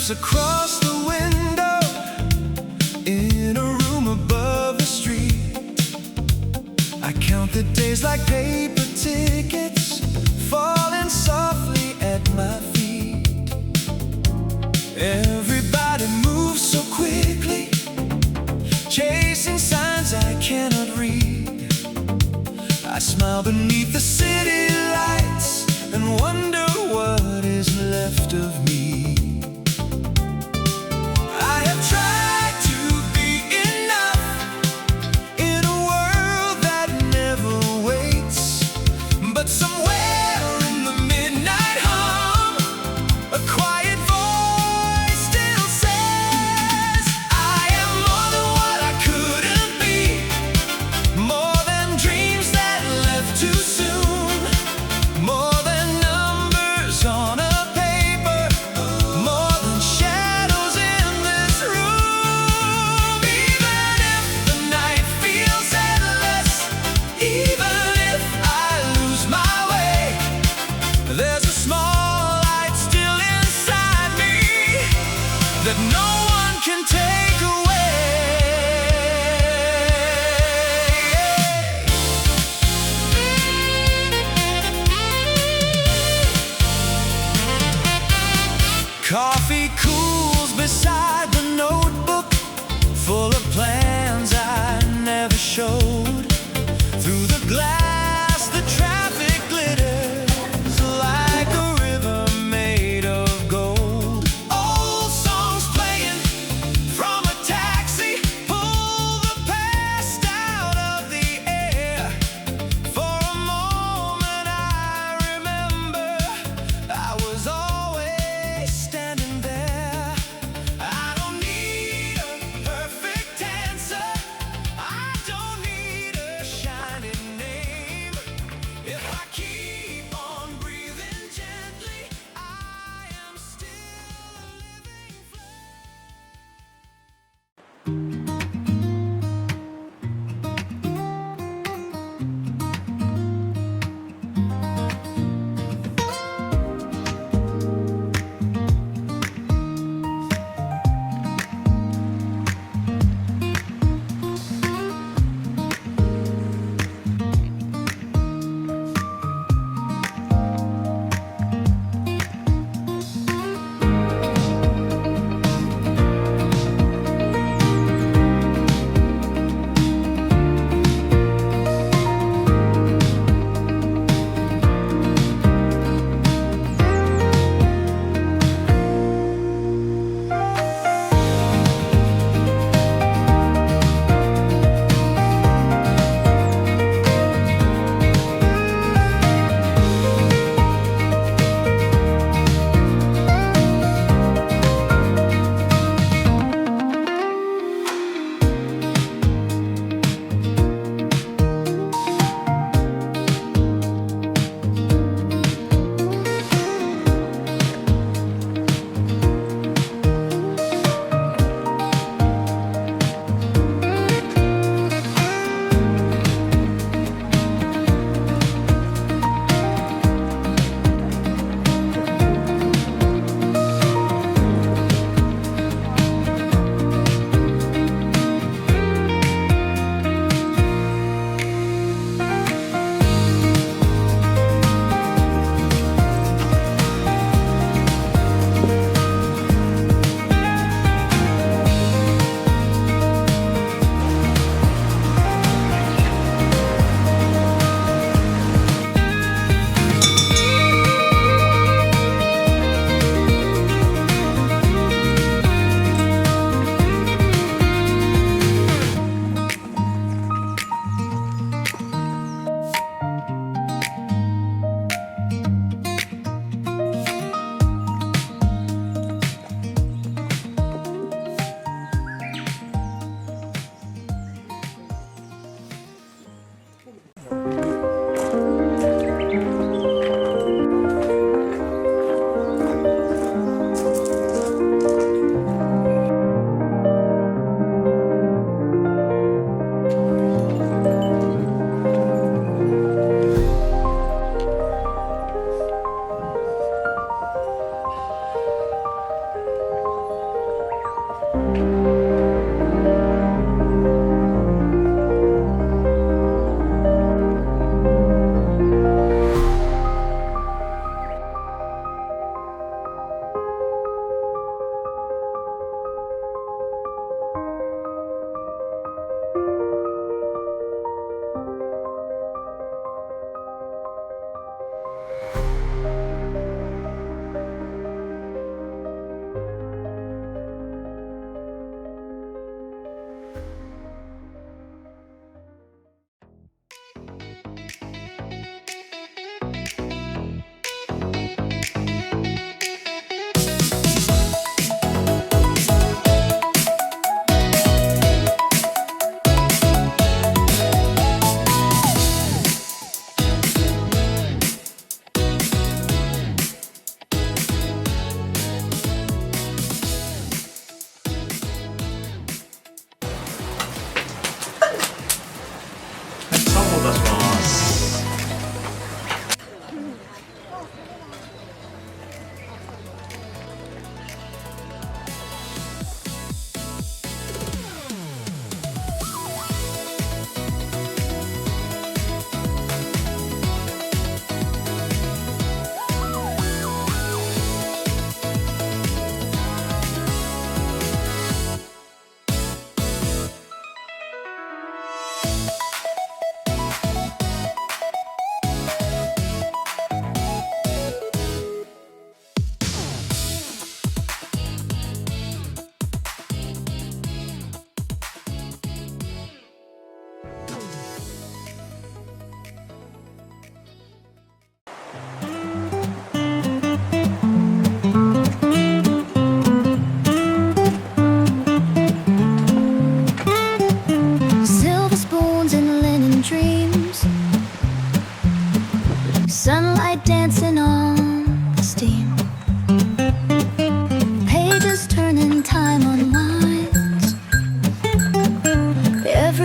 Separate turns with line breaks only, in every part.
looks across the window in a room above the street. I count the days like paper tickets falling softly at my feet. Everybody moves so quickly, chasing signs I cannot read. I smile beneath the city lights and wonder what is left of me. I have tried to be enough in a world that never waits, but somewhere in the midnight hum, a quiet voice still says I am more than what I couldn't be, more than dreams that left too soon, more than numbers on a paper. Oh,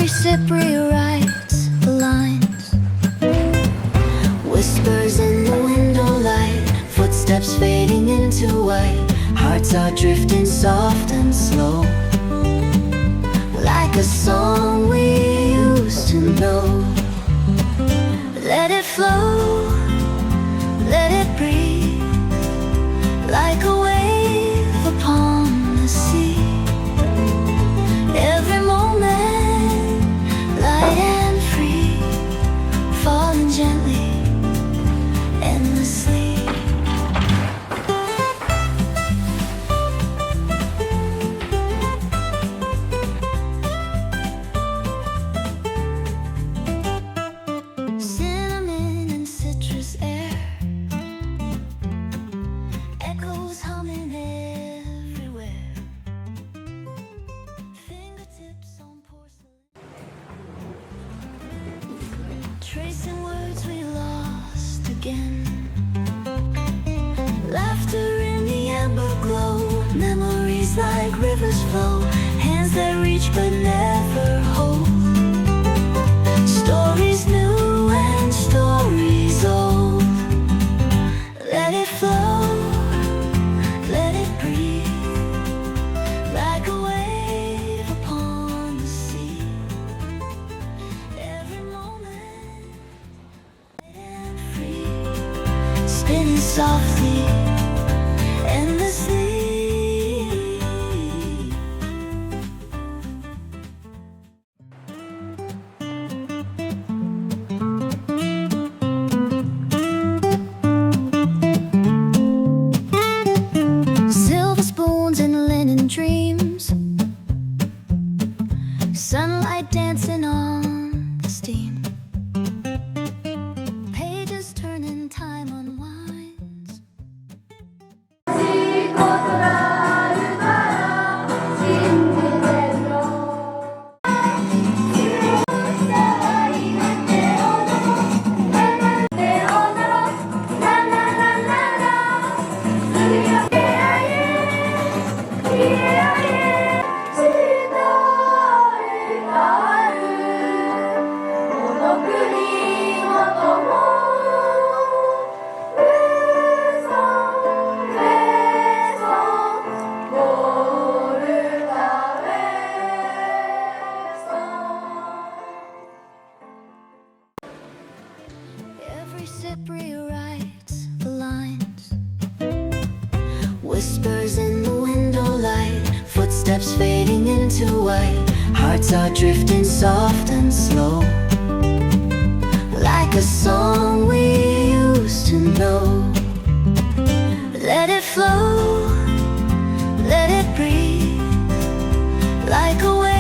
Every sip rewrites the lines. Whispers in the window light, footsteps fading into white. Hearts are drifting soft and slow, like a song we used to know. Let it flow, let it breathe, like a wave upon the sea. Every moment, light and free, falling gently, endlessly. Cinnamon and citrus air, echoes humming everywhere. Fingertips on porcelain, tracing words we lost again. Laughter in the amber glow, memories like rivers flow, hands that reach but never hold. Stories new and stories old. Let it flow, let it breathe, like a wave upon the sea. Every moment, light and free, spinning softly, endlessly. Silver spoons and linen dreams, sunlight dancing on the steam. Pages turning, time unwinds. Every sip rewrites the lines. Whispers in the window light, footsteps fading into white. Hearts are drifting soft and slow, like a song we used to know. Let it flow, let it breathe, like a wave